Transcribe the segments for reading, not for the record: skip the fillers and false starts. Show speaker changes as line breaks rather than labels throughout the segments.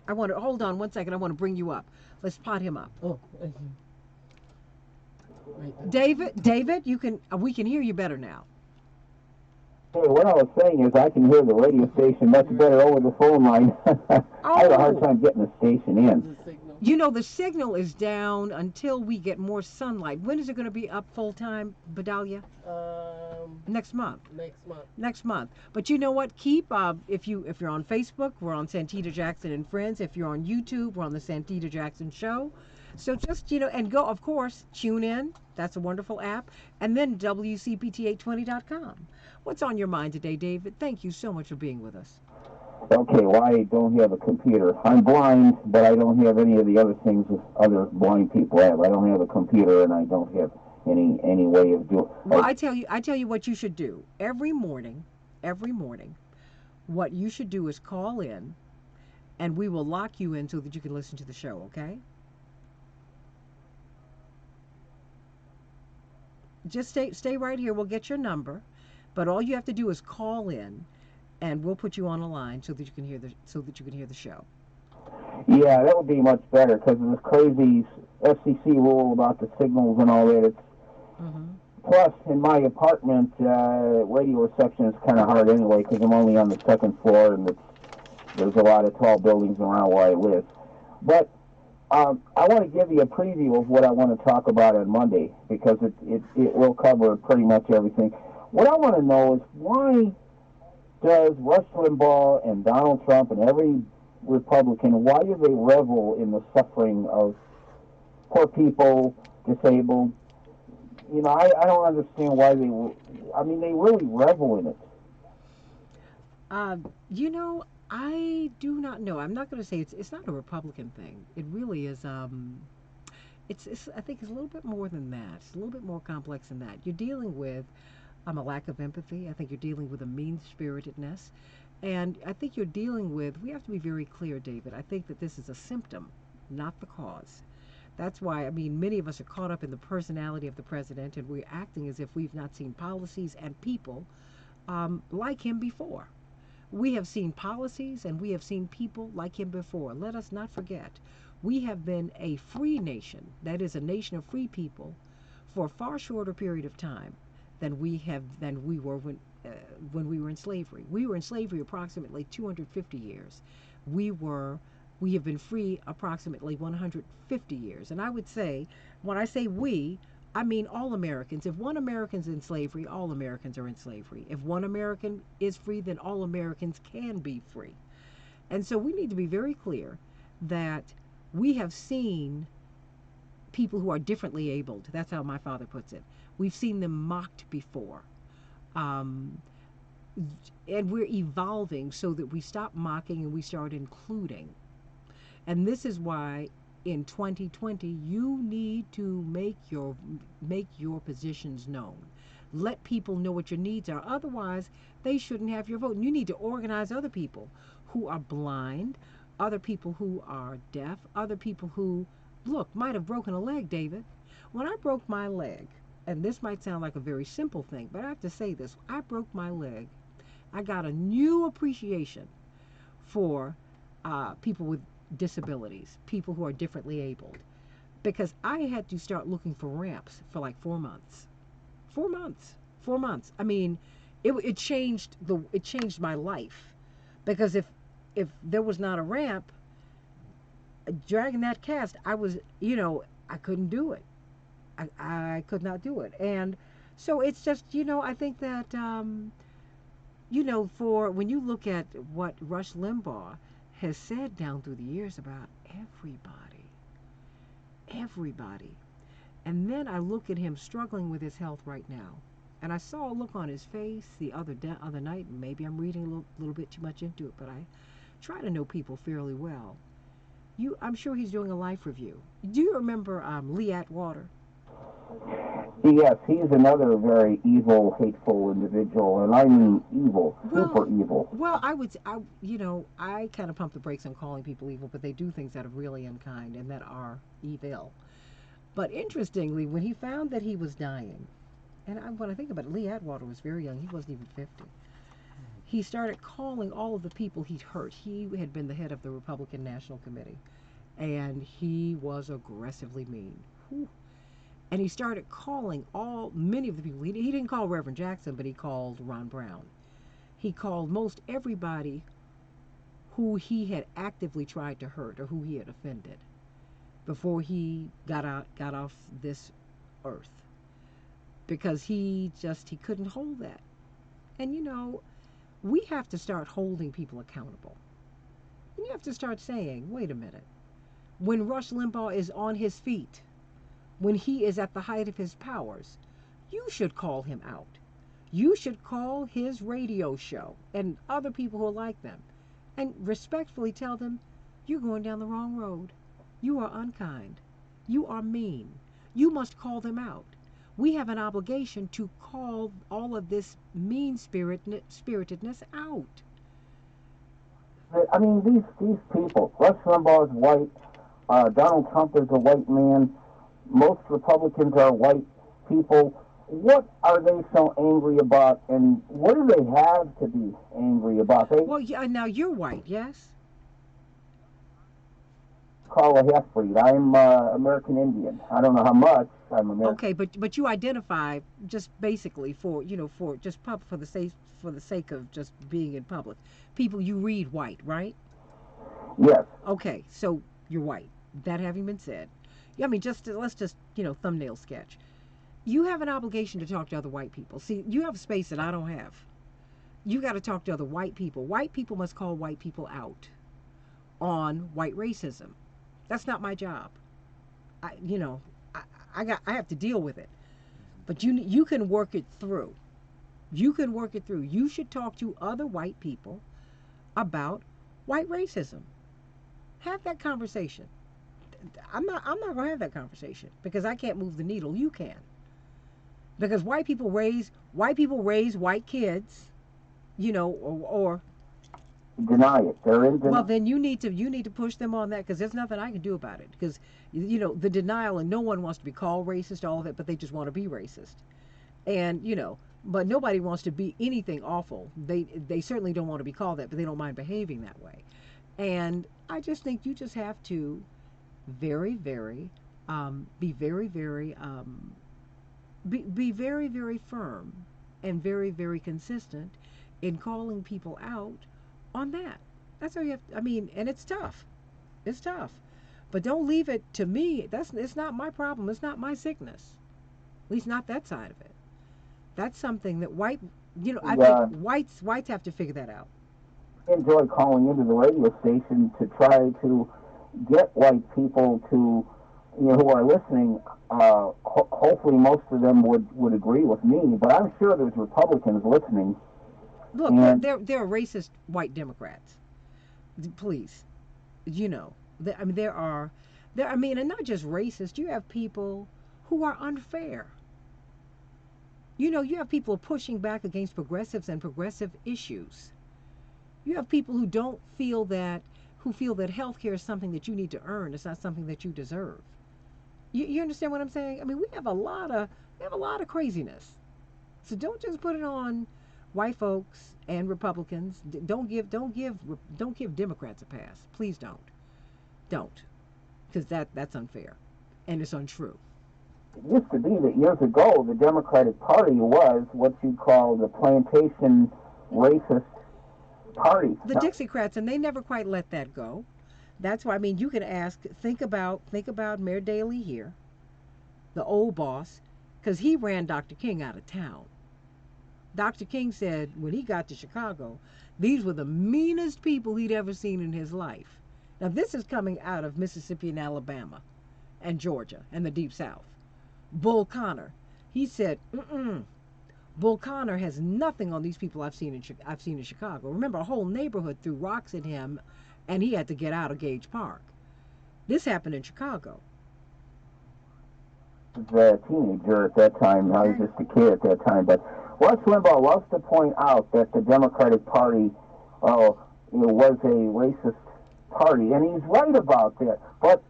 I want to hold on one second. I want to bring you up. Let's pot him up.
Oh, right there.
David, you can. We can hear you better now.
Hey, what I was saying is I can hear the radio station much
You
better
ready?
over the phone line. I have a hard
Oh,
time getting the station
There's
in.
a signal.
you know the signal is down until we get more sunlight. When is it going to be up full time, Bedalia? Next month.
Next month.
Next month. But you know what? Keep if you're on Facebook, we're on Santita Jackson and Friends. If you're on YouTube, we're on the Santita Jackson Show. So just and go, of course, tune in. That's a wonderful app. And then WCPT820.com. What's on your mind today, David? Thank you so much for being with us.
Okay, well, I don't have a computer. I'm blind, but I don't have any of the other things that other blind people have. I don't have a computer, and I don't have any way of doing.
Well, I tell you what you should do. Every morning, what you should do is call in and we will lock you in so that you can listen to the show, okay? Just stay right here. We'll get your number, but all you have to do is call in, and we'll put you on a line so that you can hear the show.
Yeah, that would be much better because of this crazy FCC rule about the signals and all that. It's
Hmm.
plus in my apartment, radio reception is kind of hard anyway because I'm only on the second floor and there's a lot of tall buildings around where I live. But I want to give you a preview of what I want to talk about on Monday because it will cover pretty much everything. What I want to know is why does Rush Limbaugh and Donald Trump and every Republican, why do they revel in the suffering of poor people, disabled? I don't understand why I mean, they really revel in it.
Uh, you know, I do not know. I'm not going to say it's not a Republican thing. It really is. It's I think it's a little bit more than that. It's a little bit more complex than that. You're dealing with a lack of empathy. I think you're dealing with a mean spiritedness, and I think you're dealing with. We have to be very clear, David. I think that this is a symptom, not the cause. That's why, I mean, many of us are caught up in the personality of the president, and we're acting as if we've not seen policies and people like him before. We have seen policies and we have seen people like him before. Let us not forget, we have been a free nation, that is, a nation of free people, for a far shorter period of time than we were when we were in slavery. We were in slavery approximately 250 years. We were we have been free approximately 150 years. And I would say, when I say we, I mean all Americans. If one American's in slavery, all Americans are in slavery. If one American is free, then all Americans can be free. And so we need to be very clear that we have seen people who are differently abled. That's how my father puts it. We've seen them mocked before. Um, and we're evolving so that we stop mocking and we start including. And this is why in 2020 you need to make your positions known. Let people know what your needs are. Otherwise, they shouldn't have your vote. And you need to organize other people who are blind, other people who are deaf, other people who might have broken a leg, David. When I broke my leg, and this might sound like a very simple thing, but I have to say this. I broke my leg. I got a new appreciation for people with disabilities, people who are differently abled, because I had to start looking for ramps for like 4 months. 4 months. 4 months. I mean, it changed my life because if there was not a ramp, dragging that cast, I couldn't do it. I could not do it, and so it's just I think that for when you look at what Rush Limbaugh has said down through the years about everybody, everybody. And then I look at him struggling with his health right now. And I saw a look on his face the other night. Maybe I'm reading a little bit too much into it, but I try to know people fairly well. I'm sure he's doing a life review. Do you remember Lee Atwater?
Yes, he's another very evil, hateful individual, and I mean evil,
Well,
super evil.
well, I kind of pump the brakes on calling people evil, but they do things that are really unkind and that are evil. But interestingly, when he found that he was dying, and when I think about it, Lee Atwater was very young. He wasn't even 50. he started calling all of the people he'd hurt. He had been the head of the Republican National Committee, and he was aggressively mean. Whew. And he started calling many of the people. He didn't call Reverend Jackson, but he called Ron Brown. He called most everybody who he had actively tried to hurt or who he had offended before he got off this earth, because he couldn't hold that. And we have to start holding people accountable. And you have to start saying, wait a minute, when Rush Limbaugh is on his feet, when he is at the height of his powers, you should call him out. You should call his radio show and other people who are like them and respectfully tell them, you're going down the wrong road. You are unkind. You are mean. You must call them out. We have an obligation to call all of this mean-spiritedness out.
I mean, these people, Rush Limbaugh is white, Donald Trump is a white man, most Republicans are white people. What are they so angry about, and what do they have to be angry about? They
Well, yeah, now you're white, yes?
call a half-breed. I'm American Indian. I don't know how much I'm American.
Okay, but you identify just basically for the sake of just being in public. People, you read white, right?
Yes.
Okay, so you're white. That having been said, I mean, let's just thumbnail sketch. You have an obligation to talk to other white people. See, you have a space that I don't have. You got to talk to other white people. White people must call white people out on white racism. That's not my job. I have to deal with it. But you can work it through. You can work it through. You should talk to other white people about white racism. Have that conversation. I'm not going to have that conversation because I can't move the needle. You can. Because white people raise white kids, or
deny it. They're in
well, then you need to push them on that, because there's nothing I can do about it, because the denial, and no one wants to be called racist, all of it, but they just want to be racist. And but nobody wants to be anything awful. They certainly don't want to be called that, but they don't mind behaving that way. And I just think you just have to very very be very very be very very firm and very very consistent in calling people out on that. That's how you have. I mean, and it's tough. It's tough, but don't leave it to me. It's not my problem. It's not my sickness. At least not that side of it. That's something that I think whites have to figure that out.
I enjoy calling into the radio station to try to get white people to, who are listening. Hopefully, most of them would agree with me, but I'm sure there's Republicans listening.
Look, there are racist white Democrats. Please, I mean, and not just racist. You have people who are unfair. You have people pushing back against progressives and progressive issues. You have people who feel that health care is something that you need to earn. It's not something that you deserve. You understand what I'm saying? I mean, we have a lot of craziness. So don't just put it on white folks and Republicans. Don't give Democrats a pass. Please don't, because that's unfair and it's untrue.
It used to be that years ago the Democratic Party was what you'd call the plantation racist party.
The Dixiecrats, and they never quite let that go. That's why, I mean, you can think about Mayor Daley here, the old boss, because he ran Dr. King out of town. Dr. King said when he got to Chicago, these were the meanest people he'd ever seen in his life. Now, this is coming out of Mississippi and Alabama and Georgia and the Deep South. Bull Connor, he said, Bull Connor has nothing on these people I've seen in Chicago. Remember, a whole neighborhood threw rocks at him, and he had to get out of Gage Park. This happened in Chicago.
I was a teenager at that time. I was just a kid at that time. But Rush Limbaugh loves to point out that the Democratic Party was a racist party, and he's right about that. But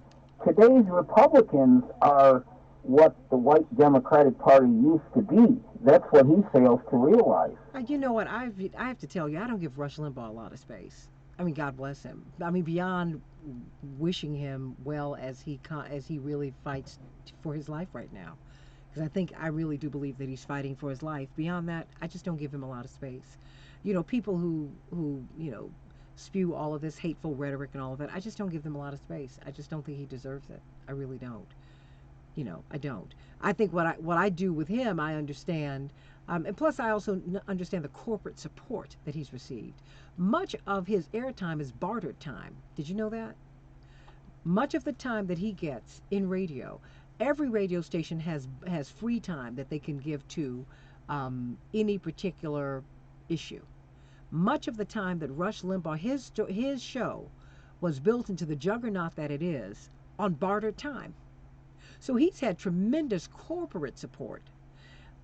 today's Republicans are what the white Democratic Party used to be. That's what he fails to realize.
You know what? I have to tell you, I don't give Rush Limbaugh a lot of space. I mean, God bless him. I mean, beyond wishing him well as as he really fights for his life right now, because I really do believe that he's fighting for his life. Beyond that, I just don't give him a lot of space. You know, people who spew all of this hateful rhetoric and all of that, I just don't give them a lot of space. I just don't think he deserves it. I really don't. I don't. I think what I do with him, I understand, and plus I also understand the corporate support that he's received. Much of his airtime is bartered time. Did you know that? Much of the time that he gets in radio, every radio station has free time that they can give to any particular issue. Much of the time that Rush Limbaugh, his show was built into the juggernaut that it is on bartered time. So he's had tremendous corporate support.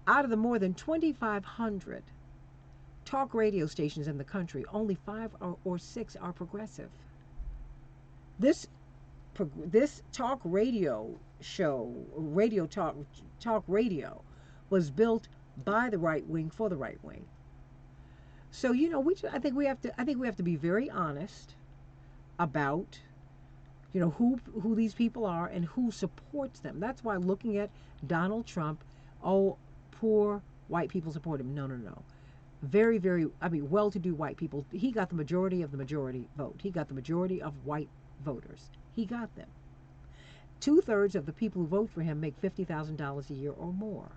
Out of the more than 2,500 talk radio stations in the country, only five or six are progressive. This this talk radio show, talk radio, was built by the right wing for the right wing. So I think we have to be very honest about who these people are and who supports them. That's why looking at Donald Trump, oh, poor white people support him. No, no, no. Very, very, I mean, well-to-do white people. He got the majority of the majority vote. He got the majority of white voters. He got them. 2/3 of the people who vote for him make $50,000 a year or more.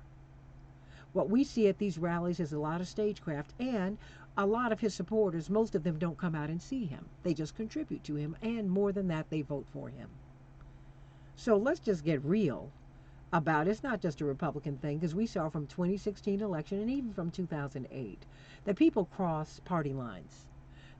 What we see at these rallies is a lot of stagecraft, and a lot of his supporters, most of them don't come out and see him. They just contribute to him, and more than that, they vote for him. So let's just get real about it's not just a Republican thing, because we saw from 2016 election and even from 2008 that people cross party lines.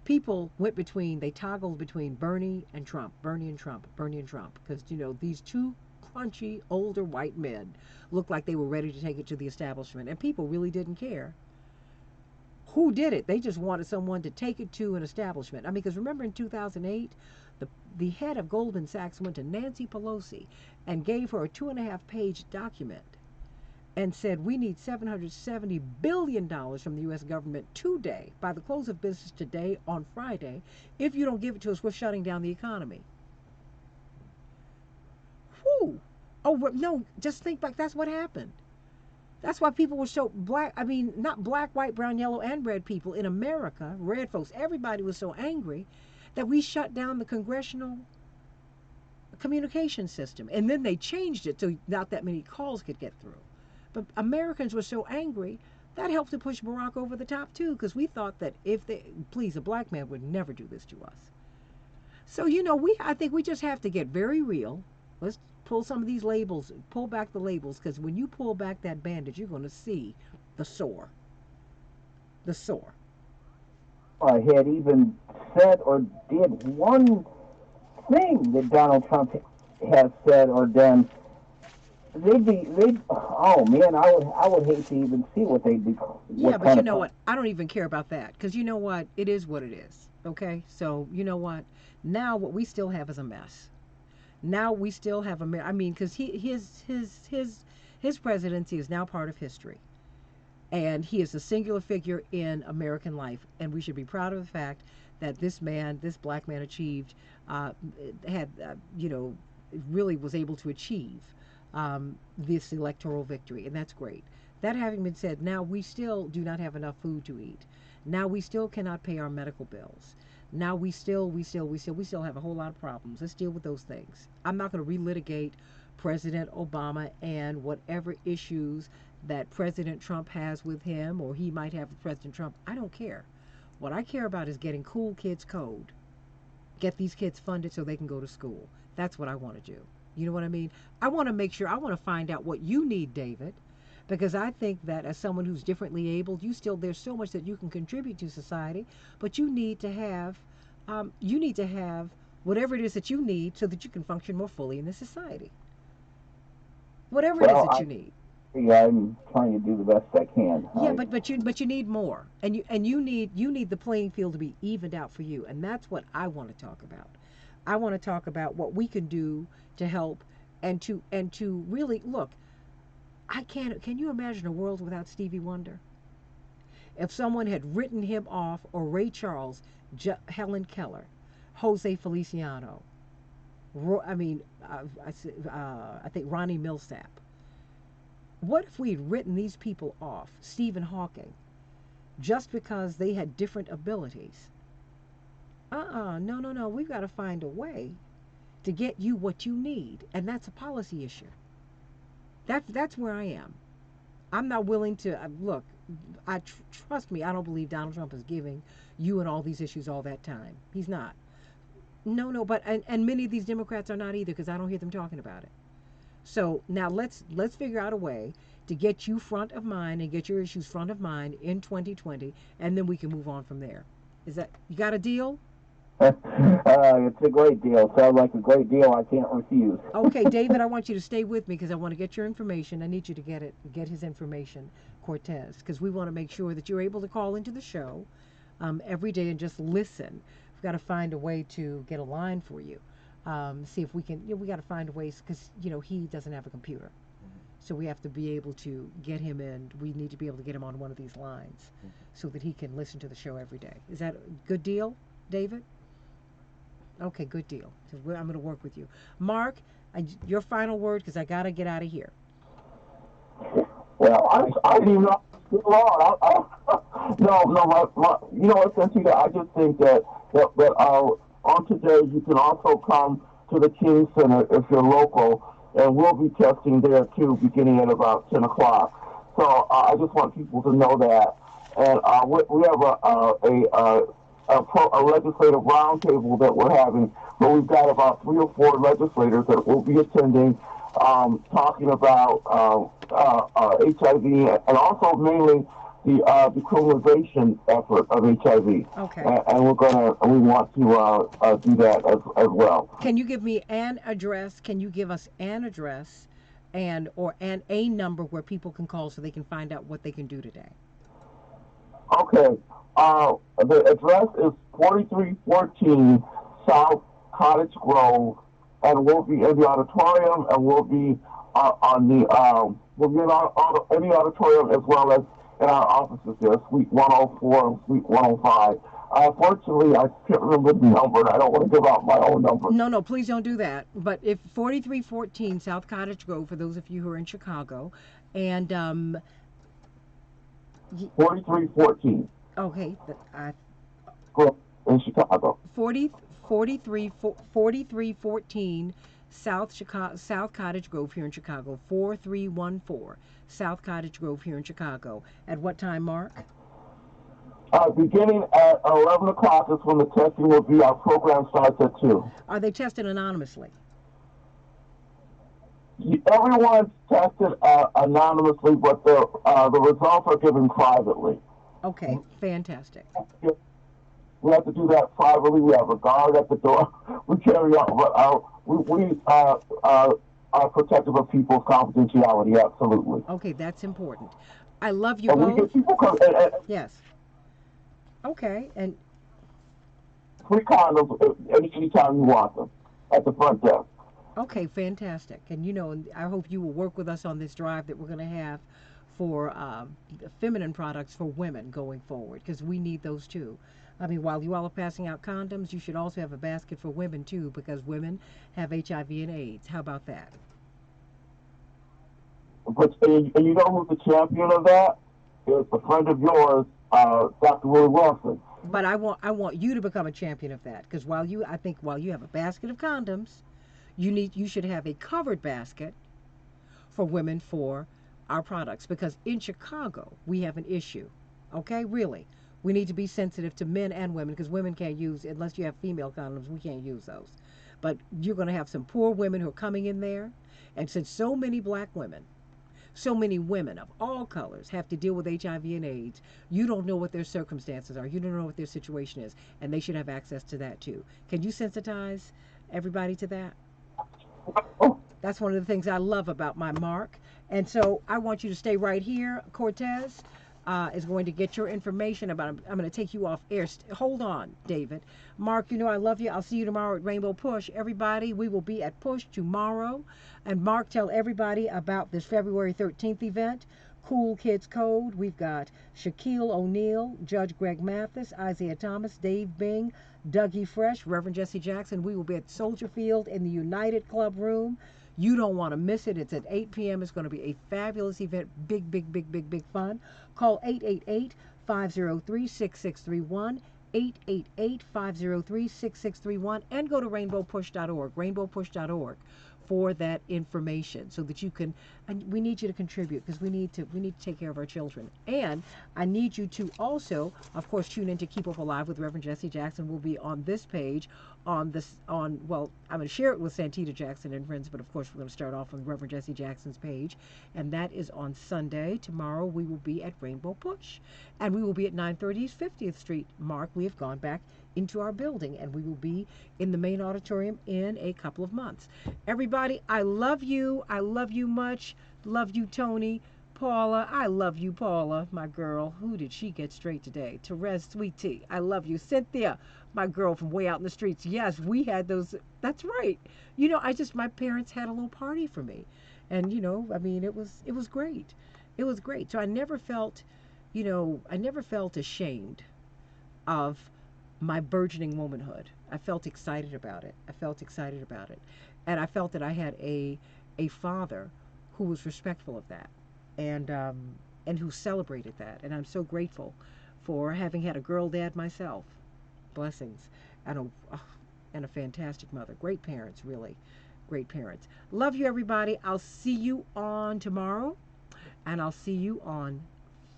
People they toggled between Bernie and Trump, Bernie and Trump, Bernie and Trump, because these two crunchy older white men looked like they were ready to take it to the establishment, and people really didn't care who did it. They just wanted someone to take it to an establishment. I mean, because remember in 2008, the head of Goldman Sachs went to Nancy Pelosi and gave her a 2.5-page document and said, we need $770 billion from the U.S. government today, by the close of business today on Friday. If you don't give it to us, we're shutting down the economy. Whew. Oh, no, just think back. That's what happened. That's why people were so black. I mean, not black, white, brown, yellow, and red people in America, red folks, everybody was so angry that we shut down the congressional communication system. And then they changed it so not that many calls could get through. But Americans were so angry, that helped to push Barack over the top, too, because we thought that a black man would never do this to us. So, I think we just have to get very real. Let's pull some of these labels, pull back the labels, because when you pull back that bandage, you're going to see the sore. The sore.
I had even said or did one thing that Donald Trump has said or done, oh man, I would hate to even see what they'd be.
Yeah, but you know what? I don't even care about that, because you know what? It is what it is. Okay, so you know what? Now what we still have is a mess. Now we still have I mean, because his presidency is now part of history, and he is a singular figure in American life, and we should be proud of the fact that this black man, achieved, really was able to achieve this electoral victory, and that's great. That having been said, now we still do not have enough food to eat. Now we still cannot pay our medical bills. Now we still have a whole lot of problems. Let's deal with those things. I'm not going to relitigate President Obama and whatever issues that President Trump has with him or he might have with President Trump. I don't care. What I care about is getting cool kids code. Get these kids funded so they can go to school. That's what I want to do. You know what I mean? I want to find out what you need, David, because I think that as someone who's differently abled, there's so much that you can contribute to society, but you need to have whatever it is that you need so that you can function more fully in this society. Whatever it is that you need.
Yeah, I'm trying to do the best I can.
Yeah, but you need more, and you need the playing field to be evened out for you, and that's what I want to talk about. I want to talk about what we can do to help and to really look. I can't. Can you imagine a world without Stevie Wonder? If someone had written him off, or Ray Charles, Helen Keller, Jose Feliciano, I mean, I think Ronnie Millsap. What if we had written these people off, Stephen Hawking, just because they had different abilities? No, no, no. We've got to find a way to get you what you need, and that's a policy issue. That's where I am. I'm not willing to look. Trust me. I don't believe Donald Trump is giving you and all these issues all that time. He's not. No, no. But and many of these Democrats are not either because I don't hear them talking about it. So now let's figure out a way to get you front of mind and get your issues front of mind in 2020, and then we can move on from there. Is that you got a deal?
It's a great deal. Sounds like a great deal. I can't refuse.
Okay, David, I want you to stay with me because I want to get your information. I need you to get his information, Cortez, because we want to make sure that you're able to call into the show every day and just listen. We've got to find a way to get a line for you. See if we can. We got to find ways because he doesn't have a computer, so we have to be able to get him in. We need to be able to get him on one of these lines so that he can listen to the show every day. Is that a good deal, David? Okay, good deal. So I'm going to work with you. Mark, your final word because I got to get out of here.
Well, I didn't even know. No, no, you know what, Santita, I just think that on today you can also come to the King Center if you're local, and we'll be testing there too, beginning at about 10 o'clock. So I just want people to know that. And we have a legislative roundtable that we're having, where we've got about 3 or 4 legislators that will be attending, talking about HIV and also mainly the decriminalization effort of HIV.
Okay.
And we want to do that as well.
Can you give me an address? Can you give us an address and a number where people can call so they can find out what they can do today?
Okay. The address is 4314 South Cottage Grove, and we'll be in the auditorium, and we'll be in the auditorium as well as in our offices there, Suite 104 and Suite 105. Unfortunately, I can't remember the number, and I don't want to give out my own number.
No, no, please don't do that. But if 4314 South Cottage Grove, for those of you who are in Chicago, and
4314.
Okay,
In Chicago.
4314 South Cottage Grove here in Chicago. 4314 South Cottage Grove here in Chicago. At what time, Mark?
Beginning at 11 o'clock is when the testing will be. Our program starts at 2.
Are they tested anonymously?
Everyone's tested anonymously, but the results are given privately.
Okay, fantastic.
We have to do that privately. We have a guard at the door. We carry out, but we are protective of people's confidentiality. Absolutely.
Okay, that's important. I love you
and
both.
We get people come.
Yes. Okay, and
free condoms anytime you want them at the front desk.
Okay, fantastic. And I hope you will work with us on this drive that we're going to have for feminine products for women going forward, because we need those too. I mean, while you all are passing out condoms, you should also have a basket for women too, because women have HIV and AIDS. How about that?
But and you know who's the champion of that? It's a friend of yours, Dr. Willie Wilson.
But I want you to become a champion of that, because while you have a basket of condoms, you should have a covered basket for women for our products, because in Chicago we have an issue. Okay, really, we need to be sensitive to men and women, because women can't use, unless you have female condoms, we can't use those. But you're going to have some poor women who are coming in there, and since so many black women, so many women of all colors have to deal with HIV and AIDS, you don't know what their circumstances are, you don't know what their situation is, and they should have access to that too. Can you sensitize everybody to that? That's one of the things I love about my Mark. And so I want you to stay right here, Cortez. is going to get your information about. I'm going to take you off air. Hold on, David. Mark, you know I love you. I'll see you tomorrow at Rainbow Push. Everybody, we will be at Push tomorrow. And Mark, tell everybody about this February 13th event. Cool Kids Code. We've got Shaquille O'Neal, Judge Greg Mathis, Isaiah Thomas, Dave Bing, Dougie Fresh, Reverend Jesse Jackson. We will be at Soldier Field in the United Club Room. You don't want to miss it. It's at 8 p.m. It's going to be a fabulous event. Big, big, big, big, big fun. Call 888-503-6631. 888-503-6631 and go to rainbowpush.org, rainbowpush.org for that information so that you can, and we need you to contribute because we need to take care of our children. And I need you to also, of course, tune in to Keep Up Alive with Reverend Jesse Jackson. Will be on this page well, I'm going to share it with Santita Jackson and friends, but of course we're going to start off on Reverend Jesse Jackson's page, and that is on Sunday. Tomorrow we will be at Rainbow Push, and we will be at 930 East 50th Street. Mark, we have gone back into our building, and we will be in the main auditorium in a couple of months. Everybody, I love you. I love you much. Love you, Tony. Paula, I love you, Paula, my girl. Who did she get straight today? Therese, sweet tea. I love you. Cynthia, my girl from way out in the streets. Yes, we had those. That's right. My parents had a little party for me. And, I mean, it was great. It was great. So I never felt ashamed of my burgeoning womanhood. I felt excited about it. I felt excited about it. And I felt that I had a father who was respectful of that and who celebrated that. And I'm so grateful for having had a girl dad myself. Blessings. And a fantastic mother. Great parents, really. Great parents. Love you, everybody. I'll see you on tomorrow. And I'll see you on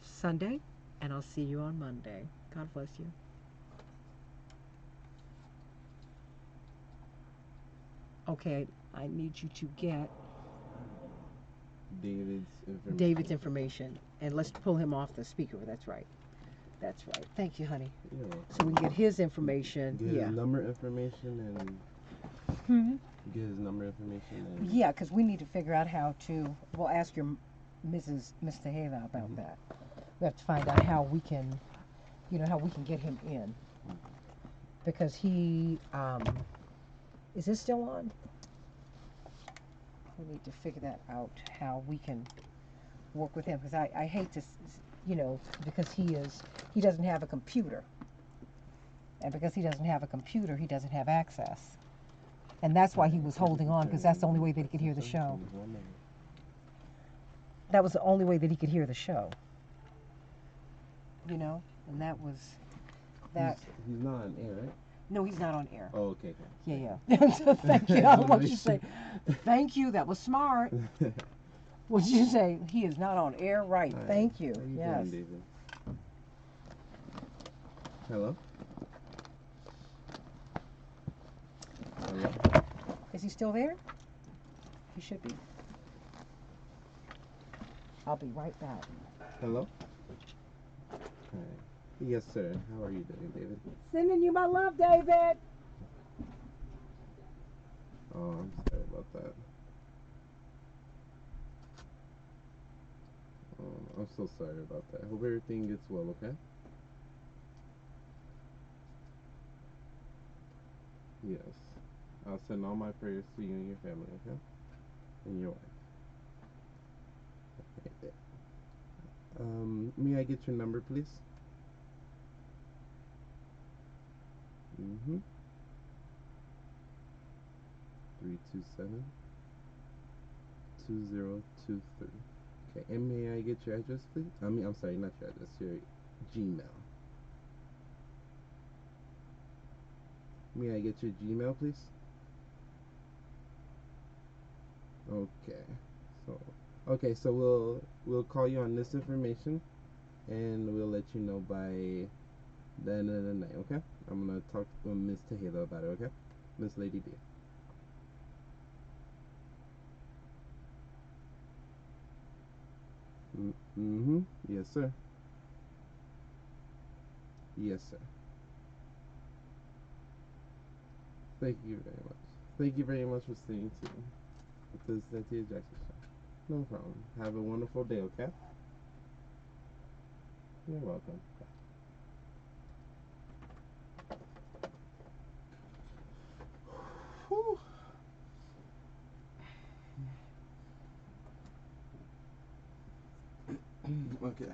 Sunday. And I'll see you on Monday. God bless you. Okay, I need you to get David's information. And let's pull him off the speaker. That's right. That's right. Thank you, honey.
Yeah.
So we can get his information.
Get his number information and get his number information. And
yeah, because we need to figure out how to. We'll ask your Miss Tejeda about that. We have to find out how we can, how we can get him in, because he is this still on? We need to figure that out, how we can work with him, because I hate to, because he doesn't have a computer. And because he doesn't have a computer, he doesn't have access. And that's why he was holding on, because that's the only way that he could hear the show. That was the only way that he could hear the show. And that was that.
He's not on air, right?
No, he's not on air.
Oh, okay.
Yeah. So thank you. I don't want you to say, thank you, that was smart. What did you say? He is not on air, right? Thank you.
How you
Yes.
doing, David? Hello? Hello?
Is he still there? He should be. I'll be right back.
Hello? Hi. Yes, sir. How are you doing, David?
Sending you my love, David.
Oh, I'm sorry about that. Oh, I'm so sorry about that. Hope everything gets well, okay? Yes. I'll send all my prayers to you and your family, okay? And your wife. Okay. May I get your number, please? Mm-hmm. 327-2023. Okay, and may I get your address, please? I'm sorry, not your address, your Gmail. May I get your Gmail, please? Okay, so we'll call you on this information, and we'll let you know by the end of the night, okay? I'm gonna talk to Miss Tejeda about it, okay? Miss Lady D. Mm-hmm. Yes, sir. Yes, sir. Thank you very much. Thank you very much for staying tuned with the Santita Jackson Show. No problem. Have a wonderful day, okay? You're welcome. Whew. Okay.